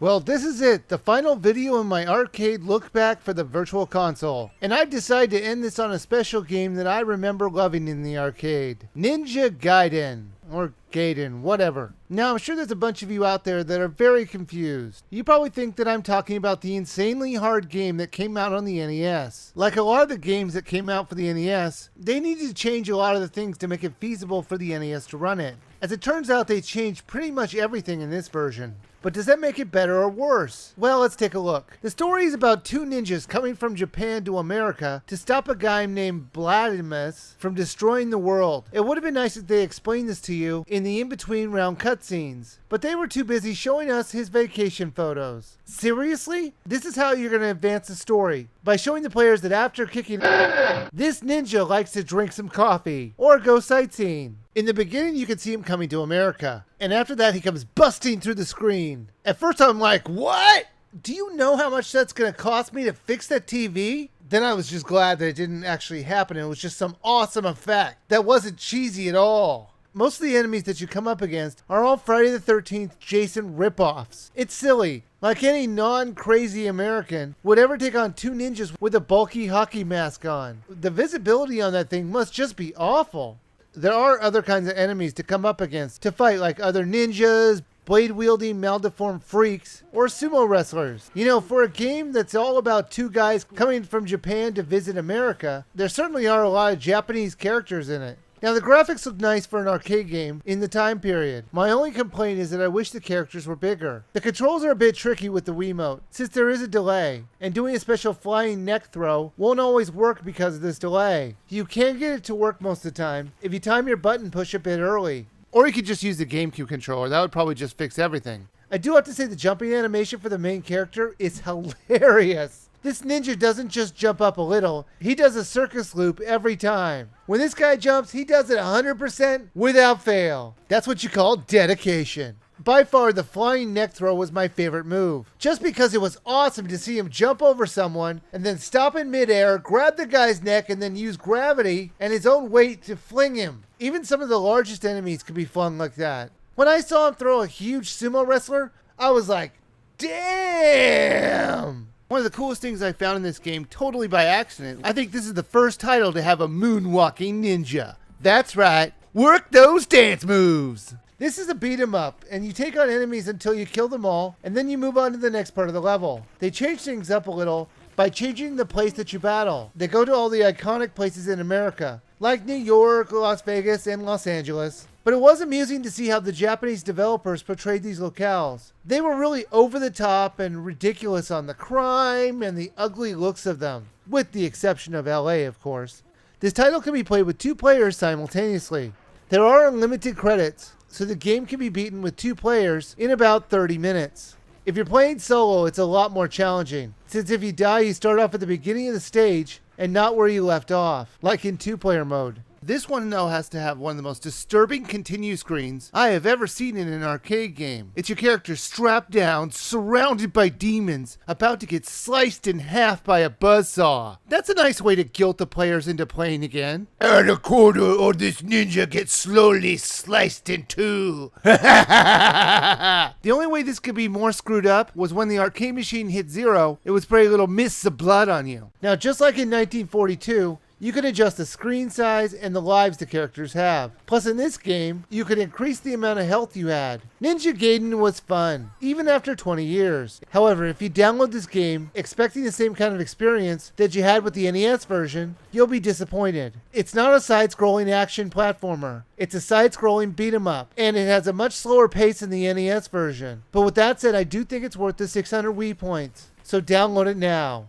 Well, this is it, the final video in my arcade look back for the Virtual Console. And I've decided to end this on a special game that I remember loving in the arcade. Ninja Gaiden. Or Gaiden, whatever. Now, I'm sure there's a bunch of you out there that are very confused. You probably think that I'm talking about the insanely hard game that came out on the NES. Like a lot of the games that came out for the NES, they needed to change a lot of the things to make it feasible for the NES to run it. As it turns out, they changed pretty much everything in this version. But does that make it better or worse? Well, let's take a look. The story is about two ninjas coming from Japan to America to stop a guy named Vladimus from destroying the world. It would have been nice if they explained this to you in the in-between round cutscenes, but they were too busy showing us his vacation photos. Seriously? This is how you're going to advance the story. By showing the players that after kicking this ninja likes to drink some coffee or go sightseeing. In the beginning, you can see him coming to America, and after that, he comes busting through the screen. At first, I'm like, what? Do you know how much that's going to cost me to fix that TV? Then I was just glad that it didn't actually happen. It was just some awesome effect that wasn't cheesy at all. Most of the enemies that you come up against are all Friday the 13th Jason ripoffs. It's silly. Like any non-crazy American would ever take on two ninjas with a bulky hockey mask on. The visibility on that thing must just be awful. There are other kinds of enemies to come up against to fight, like other ninjas, blade-wielding, maldeformed freaks, or sumo wrestlers. You know, for a game that's all about two guys coming from Japan to visit America, there certainly are a lot of Japanese characters in it. Now, the graphics look nice for an arcade game in the time period. My only complaint is that I wish the characters were bigger. The controls are a bit tricky with the Wiimote, since there is a delay, and doing a special flying neck throw won't always work because of this delay. You can get it to work most of the time if you time your button push a bit early. Or you could just use the GameCube controller. That would probably just fix everything. I do have to say the jumping animation for the main character is hilarious. This ninja doesn't just jump up a little, he does a circus loop every time. When this guy jumps, he does it 100% without fail. That's what you call dedication. By far, the flying neck throw was my favorite move. Just because it was awesome to see him jump over someone and then stop in midair, grab the guy's neck, and then use gravity and his own weight to fling him. Even some of the largest enemies could be flung like that. When I saw him throw a huge sumo wrestler, I was like, damn! One of the coolest things I found in this game, totally by accident, I think this is the first title to have a moonwalking ninja. That's right, work those dance moves! This is a beat 'em up, and you take on enemies until you kill them all, and then you move on to the next part of the level. They change things up a little by changing the place that you battle. They go to all the iconic places in America, like New York, Las Vegas, and Los Angeles. But it was amusing to see how the Japanese developers portrayed these locales. They were really over the top and ridiculous on the crime and the ugly looks of them, with the exception of LA, of course. This title can be played with two players simultaneously. There are unlimited credits, so the game can be beaten with two players in about 30 minutes. If you're playing solo, it's a lot more challenging, since if you die, you start off at the beginning of the stage and not where you left off, like in two-player mode. This one, though, has to have one of the most disturbing continue screens I have ever seen in an arcade game. It's your character strapped down, surrounded by demons, about to get sliced in half by a buzzsaw. That's a nice way to guilt the players into playing again. And a quarter or this ninja gets slowly sliced in two. The only way this could be more screwed up was when the arcade machine hit zero, it would spray little mists of blood on you. Now, just like in 1942, you can adjust the screen size and the lives the characters have. Plus in this game, you could increase the amount of health you had. Ninja Gaiden was fun, even after 20 years. However, if you download this game expecting the same kind of experience that you had with the NES version, you'll be disappointed. It's not a side-scrolling action platformer. It's a side-scrolling beat-em-up, and it has a much slower pace than the NES version. But with that said, I do think it's worth the 600 Wii points. So download it now.